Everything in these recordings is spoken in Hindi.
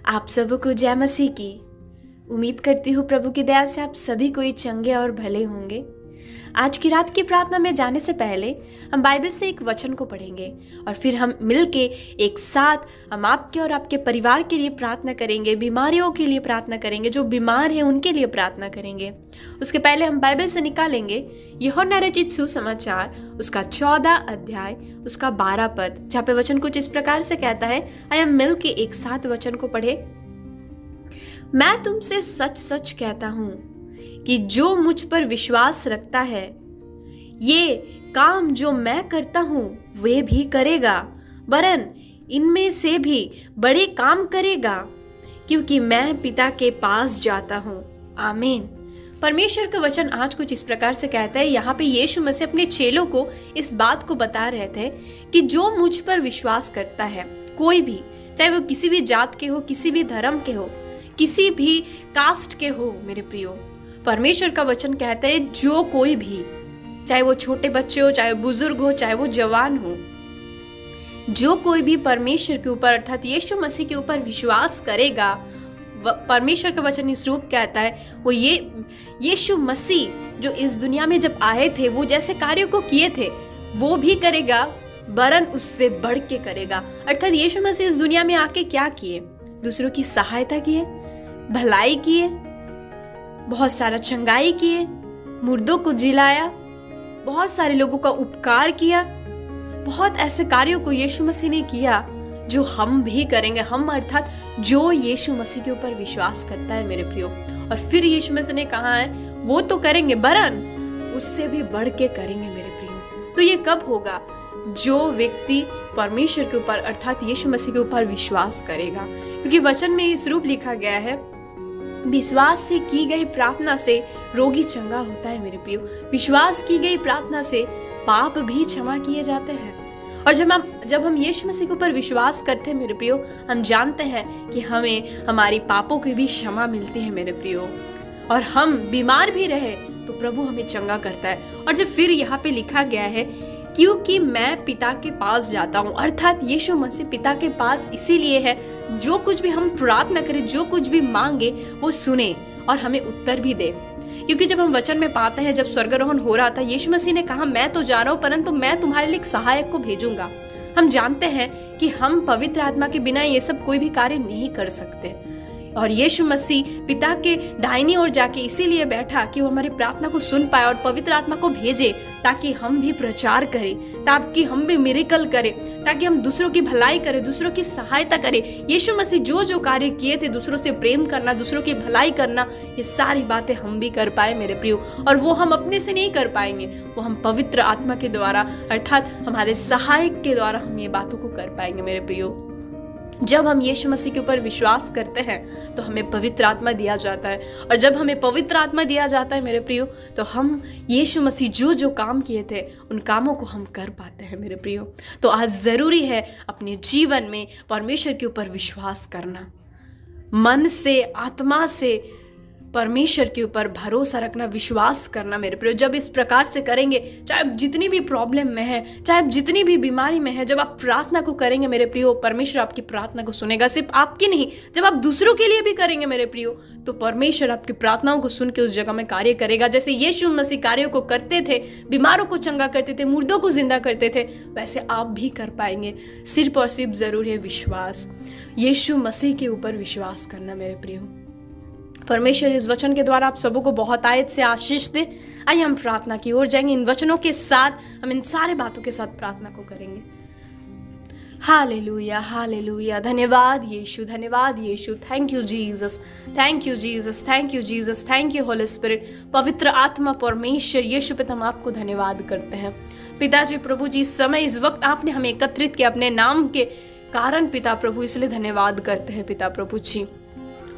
आप सबको जय मसीह की। उम्मीद करती हूँ प्रभु की दया से आप सभी कोई चंगे और भले होंगे। आज की रात की प्रार्थना में जाने से पहले हम बाइबल से एक वचन को पढ़ेंगे और फिर हम मिलके एक साथ हम आपके और आपके परिवार के लिए प्रार्थना करेंगे, बीमारियों के लिए प्रार्थना करेंगे, जो बीमार हैं उनके लिए प्रार्थना करेंगे। उसके पहले हम बाइबल से निकालेंगे यूहन्ना रचित सुसमाचार उसका 14 अध्याय उसका 12 पद, जहाँ पे वचन कुछ इस प्रकार से कहता है। आइए हम मिलके एक साथ वचन को पढ़े। मैं तुमसे सच सच कहता हूं कि जो मुझ पर विश्वास रखता है, ये काम जो मैं करता हूं वे भी करेगा, वरन इनमें से भी बड़े काम करेगा, क्योंकि मैं पिता के पास जाता हूं। आमीन। परमेश्वर का वचन आज कुछ इस प्रकार से कहता है। यहाँ पे यीशु मसीह अपने चेलों को इस बात को बता रहे थे कि जो मुझ पर विश्वास करता है, कोई भी, चाहे वो किसी भी जात के हो, किसी भी धर्म के हो, किसी भी कास्ट के हो, मेरे प्रियो, परमेश्वर का वचन कहता है जो कोई भी, चाहे वो छोटे बच्चे हो, चाहे बुजुर्ग हो, चाहे वो जवान हो, जो कोई भी परमेश्वर के ऊपर अर्थात यीशु मसीह के ऊपर विश्वास करेगा, परमेश्वर का वचन इस रूप कहता है वो यीशु मसीह जो इस दुनिया में जब आए थे, वो जैसे कार्यों को किए थे वो भी करेगा, वरन उससे बढ़ के करेगा। अर्थात यीशु मसीह इस दुनिया में आके क्या किए? दूसरों की सहायता किए, भलाई किए, बहुत सारा चंगाई किए, मुर्दों को जिलाया, बहुत सारे लोगों का उपकार किया। बहुत ऐसे कार्यों को यीशु मसीह ने किया जो हम भी करेंगे। हम अर्थात जो यीशु मसीह के ऊपर विश्वास करता है, मेरे प्रियो। और फिर यीशु मसीह ने कहा है वो तो करेंगे, वरन उससे भी बढ़ के करेंगे, मेरे प्रियो। तो ये कब होगा? जो व्यक्ति परमेश्वर के ऊपर अर्थात यीशु मसीह के ऊपर विश्वास करेगा। क्योंकि वचन में इस रूप लिखा गया है, विश्वास से की गई प्रार्थना से रोगी चंगा होता है, मेरे प्रियो। विश्वास की गई प्रार्थना से पाप भी क्षमा किए जाते हैं। और जब हम यीशु मसीह के ऊपर विश्वास करते हैं, मेरे प्रियो, हम जानते हैं कि हमें हमारी पापों की भी क्षमा मिलती है, मेरे प्रियो। और हम बीमार भी रहे तो प्रभु हमें चंगा करता है। और जब फिर यहाँ पे लिखा गया है क्योंकि मैं पिता के पास जाता हूँ, अर्थात यीशु मसीह पिता के पास इसीलिए है, जो कुछ भी हम प्रार्थना करें, जो कुछ भी मांगे, वो सुने और हमें उत्तर भी दे। क्योंकि जब हम वचन में पाते हैं, जब स्वर्गारोहण हो रहा था, यीशु मसीह ने कहा मैं तो जा रहा हूँ, परंतु मैं तुम्हारे लिए एक सहायक को भेजूंगा। हम जानते हैं कि हम पवित्र आत्मा के बिना ये सब कोई भी कार्य नहीं कर सकते। और यीशु मसीह पिता के दाहिनी ओर जाके इसीलिए बैठा कि वो हमारी प्रार्थना को सुन पाए और पवित्र आत्मा को भेजे, ताकि हम भी प्रचार करें, ताकि हम भी मिरेकल करें, ताकि हम दूसरों की भलाई करें, दूसरों की सहायता करें। यीशु मसीह जो जो कार्य किए थे, दूसरों से प्रेम करना, दूसरों की भलाई करना, ये सारी बातें हम भी कर पाए, मेरे प्रियो। और वो हम अपने से नहीं कर पाएंगे, वो हम पवित्र आत्मा के द्वारा अर्थात हमारे सहायक के द्वारा हम ये बातों को कर पाएंगे, मेरे प्रियो। जब हम यीशु मसीह के ऊपर विश्वास करते हैं तो हमें पवित्र आत्मा दिया जाता है। और जब हमें पवित्र आत्मा दिया जाता है, मेरे प्रियो, तो हम यीशु मसीह जो जो काम किए थे उन कामों को हम कर पाते हैं, मेरे प्रियो। तो आज ज़रूरी है अपने जीवन में परमेश्वर के ऊपर विश्वास करना, मन से, आत्मा से परमेश्वर के ऊपर भरोसा रखना, विश्वास करना, मेरे प्रियो। जब इस प्रकार से करेंगे, चाहे आप जितनी भी प्रॉब्लम में है, चाहे आप जितनी भी बीमारी में है, जब आप प्रार्थना को करेंगे, मेरे प्रियो, परमेश्वर आपकी प्रार्थना को सुनेगा। सिर्फ आपकी नहीं, जब आप दूसरों के लिए भी करेंगे, मेरे प्रियो, तो परमेश्वर आपकी प्रार्थनाओं को सुन के उस जगह में कार्य करेगा। जैसे यीशु मसीह कार्यों को करते थे, बीमारों को चंगा करते थे, मुर्दों को जिंदा करते थे, वैसे आप भी कर पाएंगे। सिर्फ और सिर्फ जरूरी है विश्वास, यीशु मसीह के ऊपर विश्वास करना, मेरे प्रियो। परमेश्वर इस वचन के द्वारा आप सबों को बहुत आयत से आशीष दे। आइए हम प्रार्थना की ओर जाएंगे। इन वचनों के साथ हम इन सारे बातों के साथ प्रार्थना को करेंगे। Hallelujah, hallelujah. धन्यवाद यीशु, धन्यवाद यीशु। Thank you Jesus, thank you Jesus, thank you Jesus, thank you Holy Spirit. पवित्र आत्मा परमेश्वर यीशु पिता, हम आपको धन्यवाद करते हैं। पिताजी प्रभु जी, इस समय इस वक्त आपने हमें एकत्रित किया अपने नाम के कारण, पिता प्रभु, इसलिए धन्यवाद करते हैं पिता प्रभु जी।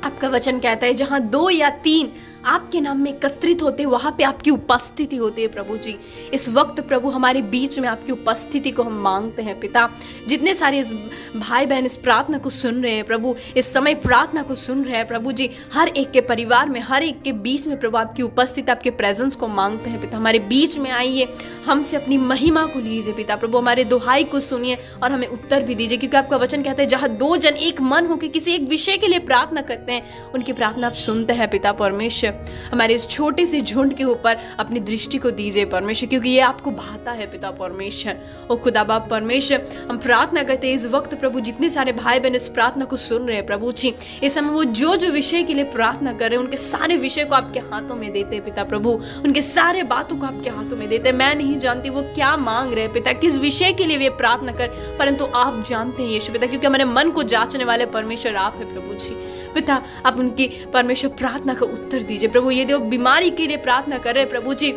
आपका वचन कहता है जहां 2 या 3 आपके नाम में एकत्रित होते हैं, वहाँ पे आपकी उपस्थिति होती है प्रभु जी। इस वक्त प्रभु हमारे बीच में आपकी उपस्थिति को हम मांगते हैं पिता। जितने सारे इस भाई बहन इस प्रार्थना को सुन रहे हैं प्रभु, इस समय प्रार्थना को सुन रहे हैं प्रभु जी, हर एक के परिवार में, हर एक के बीच में प्रभु आपकी उपस्थिति, आपके प्रेजेंस को मांगते हैं पिता। हमारे बीच में आइए, हमसे अपनी महिमा को लीजिए पिता प्रभु, हमारे दुहाई को सुनिए और हमें उत्तर भी दीजिए, क्योंकि आपका वचन कहता है जहाँ दो जन एक मन होकर किसी एक विषय के लिए प्रार्थना करते हैं, उनकी प्रार्थना आप सुनते हैं पिता परमेश्वर। हमारे इस छोटे से झुंड के ऊपर अपनी दृष्टि को दीजिए परमेश्वर, क्योंकि ये आपको भाता है पिता परमेश्वर। ओ खुदा बाप परमेश्वर, हम प्रार्थना करते हैं इस वक्त प्रभु, जितने सारे भाई बहन इस प्रार्थना को सुन रहे हैं प्रभु जी, इस समय वो जो जो विषय के लिए प्रार्थना कर रहे हैं, उनके सारे विषय को आपके हाथों में देते हैं पिता प्रभु, उनके सारे बातों को आपके हाथों में देते हैं। मैं नहीं जानती वो क्या मांग रहे हैं पिता, किस विषय के लिए वे प्रार्थना कर, परंतु आप जानते हैं यीशु पिता, क्योंकि हमारे मन को जांचने वाले परमेश्वर आप है प्रभु जी। पिता आप उनकी परमेश्वर प्रार्थना का उत्तर दीजिए प्रभु। यदि वो बीमारी के लिए प्रार्थना कर रहे हैं प्रभु जी,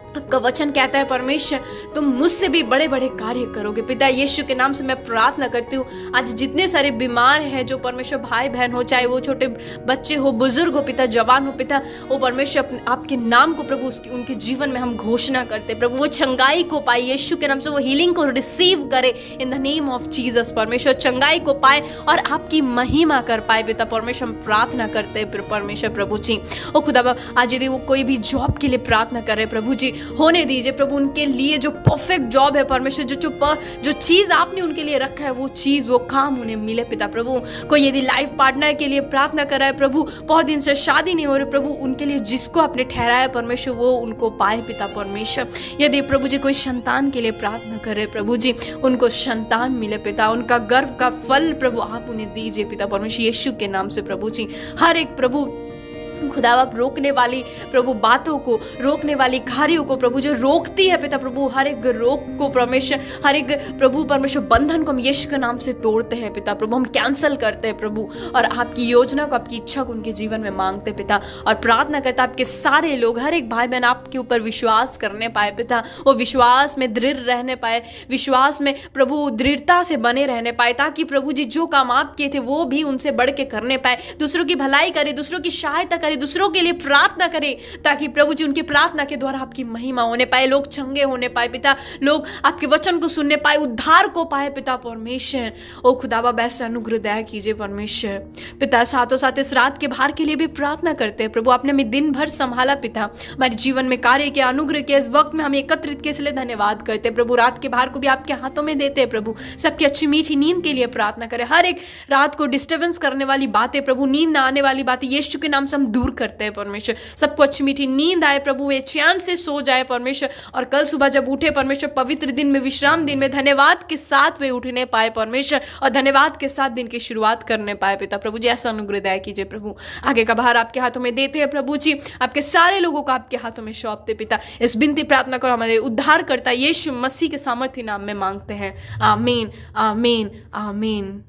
आपका वचन कहता है परमेश्वर तुम मुझसे भी बड़े बड़े कार्य करोगे पिता। यीशु के नाम से मैं प्रार्थना करती हूँ, आज जितने सारे बीमार हैं जो परमेश्वर भाई बहन हो, चाहे वो छोटे बच्चे हो, बुजुर्ग हो पिता, जवान हो पिता, वो परमेश्वर आपके नाम को प्रभु उनके जीवन में हम घोषणा करते प्रभु, वो चंगाई को पाए यीशु के नाम से, वो हीलिंग को रिसीव करे in the name of Jesus परमेश्वर, चंगाई को पाए और आपकी महिमा कर पाए पिता परमेश्वर। हम प्रार्थना करते हैं परमेश्वर प्रभु जी। ओ खुदा आज यदि वो कोई भी जॉब के लिए प्रार्थना करे प्रभु जी, होने दीजिए प्रभु उनके लिए जो परफेक्ट जॉब है परमेश्वर, जो चीज आपने उनके लिए रखा है वो चीज, वो काम उन्हें मिले पिता प्रभु। कोई यदि लाइफ पार्टनर के लिए प्रार्थना कर रहा है प्रभु, बहुत दिन से शादी नहीं हो रही प्रभु, उनके लिए जिसको आपने ठहराया परमेश्वर वो उनको पाए पिता परमेश्वर। यदि प्रभु जी कोई संतान के लिए प्रार्थना कर रहे प्रभु जी, उनको संतान मिले पिता, उनका गर्व का फल प्रभु आप उन्हें दीजिए पिता परमेश्वर यीशु के नाम से प्रभु जी। हर एक प्रभु खुदा आप रोकने वाली प्रभु बातों को, रोकने वाली कार्यों को प्रभु जो रोकती है पिता प्रभु, हर एक रोक को परमेश्वर, हर एक प्रभु परमेश्वर बंधन को हम यीशु के नाम से तोड़ते हैं पिता प्रभु, हम कैंसिल करते हैं प्रभु और आपकी योजना को, आपकी इच्छा को उनके जीवन में मांगते पिता। और प्रार्थना करता आपके सारे लोग, हर एक भाई बहन आपके ऊपर विश्वास करने पाए पिता, वो विश्वास में दृढ़ रहने पाए, विश्वास में प्रभु दृढ़ता से बने रहने पाए, ताकि प्रभु जी जो काम आप किए थे वो भी उनसे बढ़ के करने पाए, दूसरों की भलाई करे, दूसरों की सहायता करे, दूसरों के लिए प्रार्थना करें, ताकि प्रभु जी उनकी प्रार्थना के द्वारा आपकी महिमा होने पाए, लोग चंगे होने पाए पिता, लोग आपके वचन को सुनने पाए, उद्धार को पाए पिता परमेश्वर। ओ खुदा बाबा ऐसा अनुग्रह दया कीजिए परमेश्वर पिता। साथों साथ इस रात के भार के लिए भी प्रार्थना करते हैं प्रभु, आपने हमें दिन भर संभाला पिता, हमारे जीवन में कार्य के अनुग्रह के इस वक्त में हमें एकत्रित के इसलिए धन्यवाद करते हैं प्रभु। रात के भार को भी आपके हाथों में देते हैं प्रभु, सबकी अच्छी मीठी नींद के लिए प्रार्थना करें, हर एक रात को डिस्टर्बेंस करने वाली बातें प्रभु, नींद ना आने वाली बातें यीशु के नाम से हम दूर करते हैं परमेश्वर। सबको अच्छी मीठी नींद आए प्रभु, वे चैन से सो जाए परमेश्वर, और कल सुबह जब उठे परमेश्वर पवित्र दिन में, विश्राम दिन में धन्यवाद के साथ वे उठने पाए परमेश्वर, और धन्यवाद के साथ दिन की शुरुआत करने पाए पिता प्रभु जी। ऐसा अनुग्रह दया कीजिए प्रभु। आगे का भार आपके हाथों में देते हैं प्रभु जी, आपके सारे लोगों को आपके हाथों में सौंपते पिता। इस बिनती प्रार्थना को हमारे उद्धार करता यीशु मसीह के सामर्थ्य नाम में मांगते हैं, आमीन आमीन आमीन।